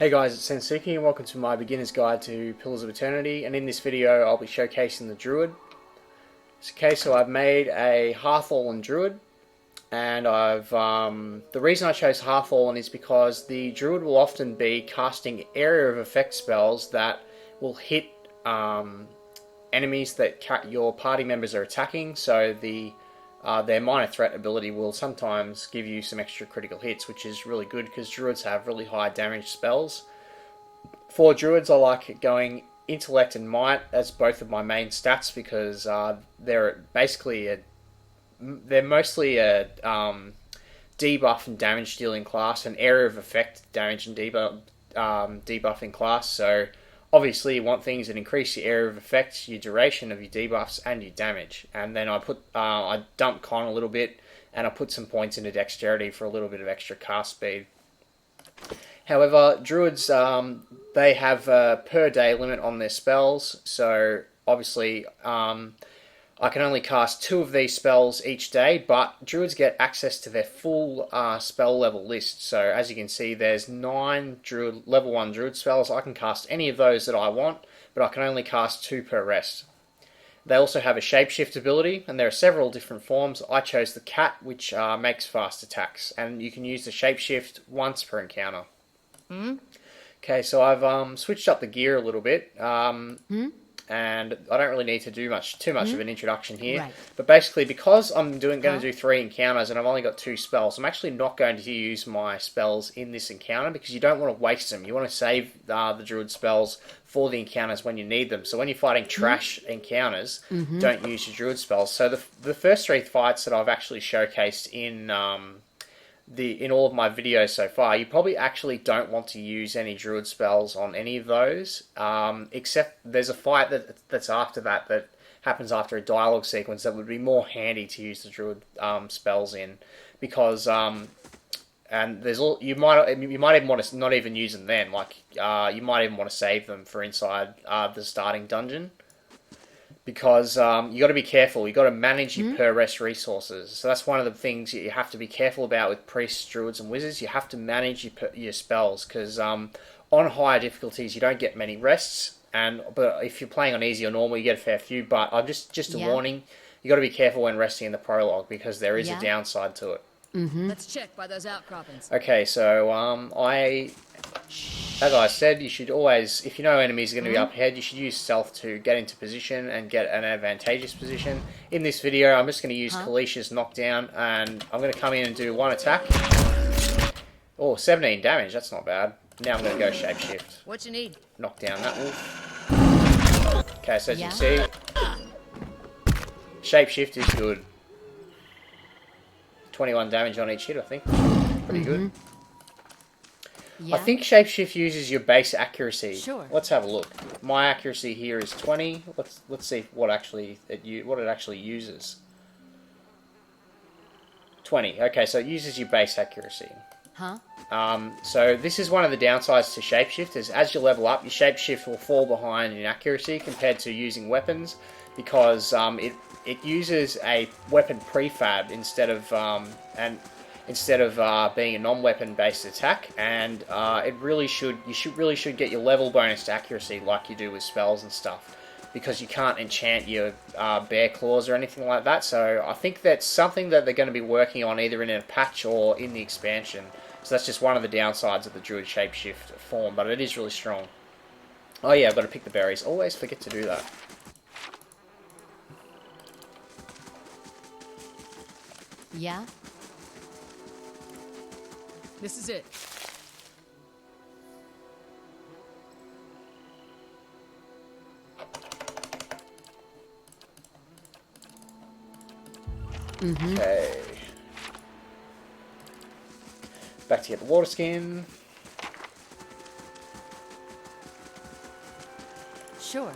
Hey guys, it's Sensuki and welcome to my beginner's guide to Pillars of Eternity, and in this video I'll be showcasing the Druid. Okay, so I've made a Half-Fallen Druid, and the reason I chose Half-Fallen is because the Druid will often be casting area of effect spells that will hit enemies that your party members are attacking, so their minor threat ability will sometimes give you some extra critical hits, which is really good because druids have really high damage spells. For druids, I like going intellect and might as both of my main stats because they're mostly a debuff and damage dealing class, an area of effect damage and debuffing class. So obviously you want things that increase your area of effect, your duration of your debuffs, and your damage. And then I dump con a little bit, and I put some points into dexterity for a little bit of extra cast speed. However, druids they have a per day limit on their spells, so obviously I can only cast 2 of these spells each day, but druids get access to their full spell level list. So as you can see, there's 9 level 1 druid spells. I can cast any of those that I want, but I can only cast 2 per rest. They also have a shapeshift ability, and there are several different forms. I chose the cat, which makes fast attacks, and you can use the shapeshift once per encounter. Okay, so I've switched up the gear a little bit. And I don't really need to do too much of an introduction here. Right. But basically, because I'm going to do 3 encounters and I've only got 2 spells, I'm actually not going to use my spells in this encounter because you don't want to waste them. You want to save the Druid spells for the encounters when you need them. So when you're fighting trash encounters, don't use your Druid spells. So the first 3 fights that I've actually showcased in all of my videos so far, you probably actually don't want to use any druid spells on any of those, except there's a fight that's after that happens after a dialogue sequence that would be more handy to use the druid spells in, because and you might even want to not even use them then, you might even want to save them for inside the starting dungeon. Because you got to be careful. You got to manage your per rest resources. So that's one of the things you have to be careful about with priests, druids, and wizards. You have to manage your spells because on higher difficulties you don't get many rests, but if you're playing on easy or normal, you get a fair few. But I'm just a warning. You got to be careful when resting in the prologue because there is a downside to it. Let's check by those outcroppings. Okay, so as I said, you should always, if you know enemies are going to be up ahead, you should use stealth to get into position and get an advantageous position. In this video, I'm just going to use Kalish's knockdown, and I'm going to come in and do 1 attack. Oh, 17 damage, that's not bad. Now I'm going to go shapeshift. What you need? Knock down that wolf. Okay, so as you can see, shapeshift is good. 21 damage on each hit, I think. Pretty good. Yeah. I think shapeshift uses your base accuracy. Sure. Let's have a look. My accuracy here is 20. Let's see what it actually uses. 20. Okay, so it uses your base accuracy. So this is one of the downsides to shapeshifters. As you level up, your shapeshift will fall behind in accuracy compared to using weapons, because it uses a weapon prefab instead of being a non-weapon based attack, and you really should get your level bonus to accuracy like you do with spells and stuff, because you can't enchant your bear claws or anything like that. So I think that's something that they're going to be working on either in a patch or in the expansion. So that's just one of the downsides of the druid shapeshift form, but it is really strong. Oh yeah, I've got to pick the berries. Always forget to do that. Yeah? This is it. Okay. Back to get the water skin. Sure.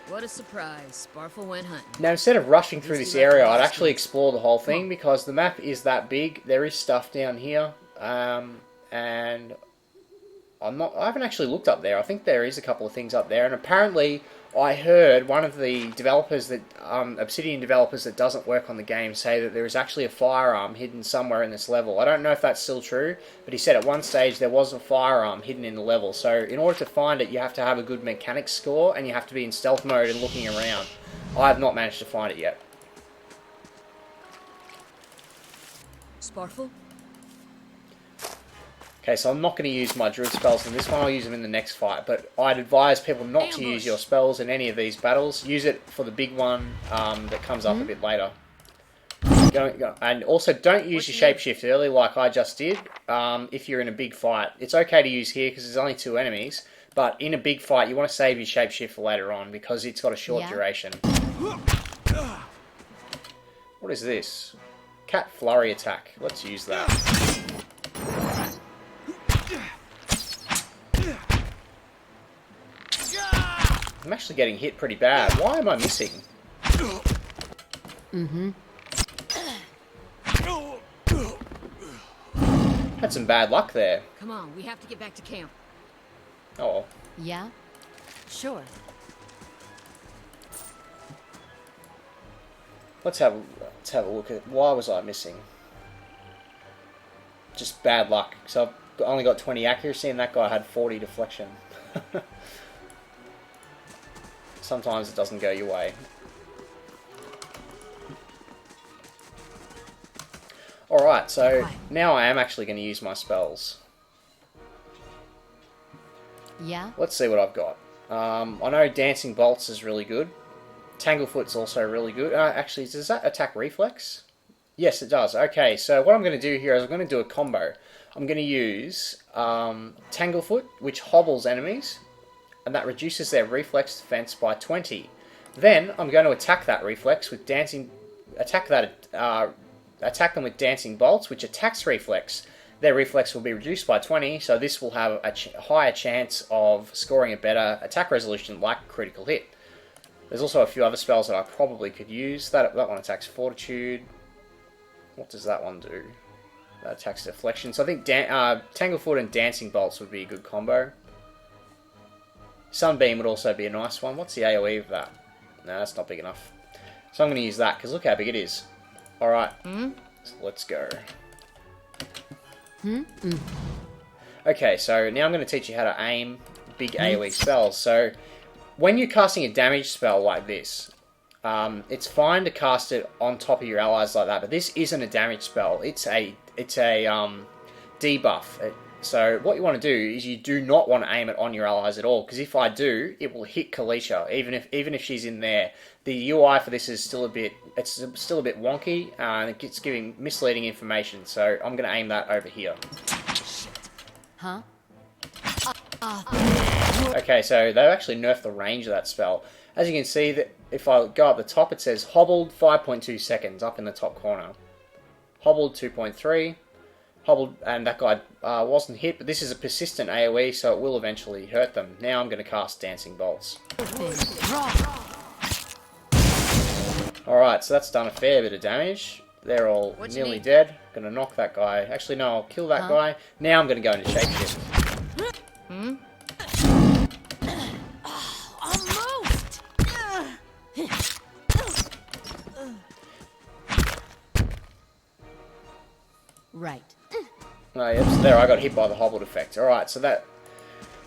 What a surprise. Sparfle went hunting. Now, instead of rushing through this area, I'd actually explore the whole thing, because the map is that big. There is stuff down here, and I haven't actually looked up there. I think there is a couple of things up there, and apparently I heard one of the developers that Obsidian developers that doesn't work on the game say that there is actually a firearm hidden somewhere in this level. I don't know if that's still true, but he said at one stage there was a firearm hidden in the level. So in order to find it, you have to have a good mechanics score, and you have to be in stealth mode and looking around. I have not managed to find it yet. Sparful? Okay, so I'm not going to use my Druid spells in this one. I'll use them in the next fight. But I'd advise people not to use your spells in any of these battles. Use it for the big one that comes up a bit later. And also, don't use your shapeshift early like I just did if you're in a big fight. It's okay to use here because there's only 2 enemies. But in a big fight, you want to save your shapeshift for later on because it's got a short duration. What is this? Cat flurry attack. Let's use that. I'm actually getting hit pretty bad. Why am I missing? Had some bad luck there. Come on, we have to get back to camp. Oh. Yeah? Sure. Let's have a look at why was I missing. Just bad luck. So I've only got 20 accuracy and that guy had 40 deflection. Sometimes it doesn't go your way. Alright, so now I am actually going to use my spells. Yeah? Let's see what I've got. I know Dancing Bolts is really good. Tanglefoot's also really good. Actually, does that attack reflex? Yes, it does. Okay, so what I'm going to do here is I'm going to do a combo. I'm going to use Tanglefoot, which hobbles enemies, and that reduces their reflex defense by 20. Then I'm going to attack that reflex with attack them with Dancing Bolts, which attacks reflex. Their reflex will be reduced by 20, so this will have a higher chance of scoring a better attack resolution like critical hit. There's also a few other spells that I probably could use. That one attacks Fortitude. What does that one do? That attacks Deflection. So I think Tanglefoot and Dancing Bolts would be a good combo. Sunbeam would also be a nice one. What's the AoE of that? No, that's not big enough. So I'm going to use that, because look how big it is. Alright, so let's go. Okay, so now I'm going to teach you how to aim big AoE spells. So when you're casting a damage spell like this, it's fine to cast it on top of your allies like that, but this isn't a damage spell. It's a debuff. So what you want to do is you do not want to aim it on your allies at all, because if I do, it will hit Kalisha, even if she's in there. The UI for this is still a bit wonky, and it's giving misleading information. So I'm going to aim that over here. Huh? Okay, so they've actually nerfed the range of that spell. As you can see, that if I go up the top, it says hobbled 5.2 seconds up in the top corner. Hobbled 2.3. Hobbled, and that guy wasn't hit, but this is a persistent AoE, so it will eventually hurt them. Now I'm going to cast Dancing Bolts. Alright, so that's done a fair bit of damage. They're all nearly dead. Going to knock that guy. Actually, no, I'll kill that guy. Now I'm going to go into Shapeshift. Right. Oh, yep, so there I got hit by the hobbled effect. Alright, so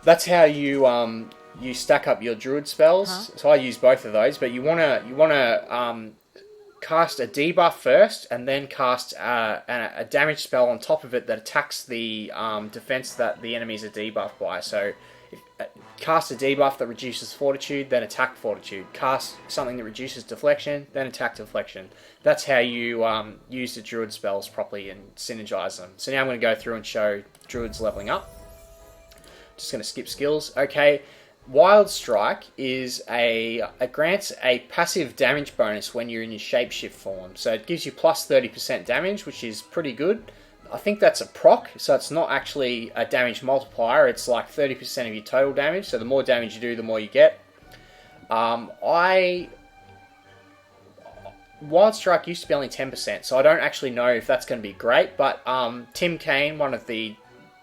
that's how you stack up your Druid spells. So I use both of those, but you wanna cast a debuff first, and then cast a damage spell on top of it that attacks the defense that the enemies are debuffed by. So cast a debuff that reduces Fortitude, then attack Fortitude. Cast something that reduces Deflection, then attack Deflection. That's how you use the Druid spells properly and synergize them. So now I'm going to go through and show Druids leveling up. Just going to skip skills. Okay, Wild Strike is it grants a passive damage bonus when you're in your Shapeshift form. So it gives you plus 30% damage, which is pretty good. I think that's a proc, so it's not actually a damage multiplier. It's like 30% of your total damage, so the more damage you do, the more you get. Wild Strike used to be only 10%, so I don't actually know if that's going to be great, but Tim Kane, one of the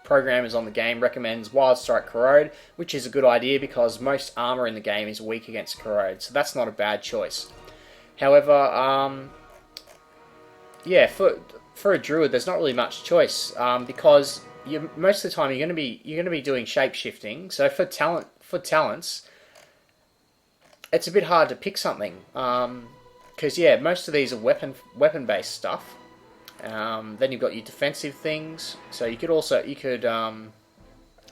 programmers on the game recommends Wild Strike Corrode, which is a good idea because most armor in the game is weak against Corrode, so that's not a bad choice. However, yeah, for a druid, there's not really much choice because most of the time you're going to be doing shapeshifting. So for talents, it's a bit hard to pick something because yeah, most of these are weapon based stuff. Then you've got your defensive things. So you could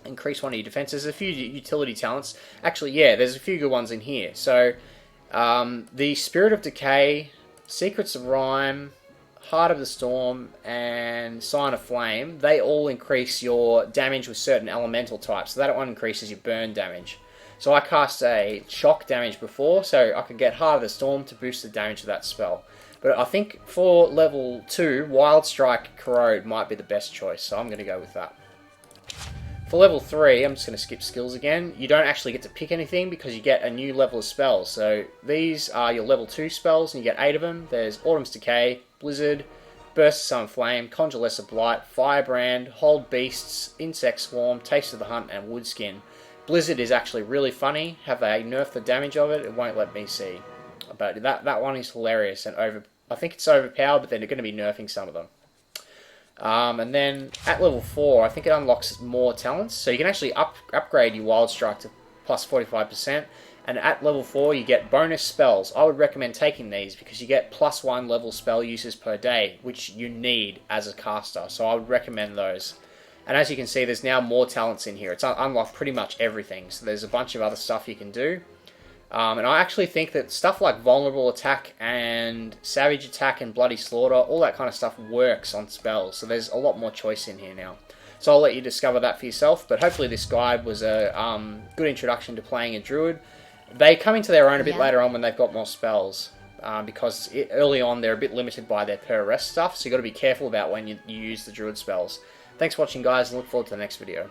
increase one of your defenses. There's a few utility talents. Actually, yeah, there's a few good ones in here. So the Spirit of Decay, Secrets of Rhyme, Heart of the Storm, and Sign of Flame, they all increase your damage with certain elemental types. So that one increases your burn damage. So I cast a shock damage before, so I could get Heart of the Storm to boost the damage of that spell. But I think for level 2, Wild Strike Corrode might be the best choice, so I'm going to go with that. For level 3, I'm just going to skip skills again. You don't actually get to pick anything because you get a new level of spells. So these are your level 2 spells, and you get 8 of them. There's Autumn's Decay, Blizzard, Burst of Sun Flame, Conjure Lesser Blight, Firebrand, Hold Beasts, Insect Swarm, Taste of the Hunt, and Woodskin. Blizzard is actually really funny. Have they nerfed the damage of it? It won't let me see. But that one is hilarious, and I think it's overpowered, but then they're going to be nerfing some of them. And then at level 4, I think it unlocks more talents. So you can actually upgrade your Wild Strike to plus 45%. And at level 4, you get bonus spells. I would recommend taking these because you get plus 1 level spell uses per day, which you need as a caster. So I would recommend those. And as you can see, there's now more talents in here. It's unlocked pretty much everything. So there's a bunch of other stuff you can do. And I actually think that stuff like Vulnerable Attack and Savage Attack and Bloody Slaughter, all that kind of stuff works on spells. So there's a lot more choice in here now. So I'll let you discover that for yourself. But hopefully this guide was a good introduction to playing a Druid. They come into their own a bit later on when they've got more spells. Because early on they're a bit limited by their per rest stuff. So you've got to be careful about when you use the Druid spells. Thanks for watching, guys, and look forward to the next video.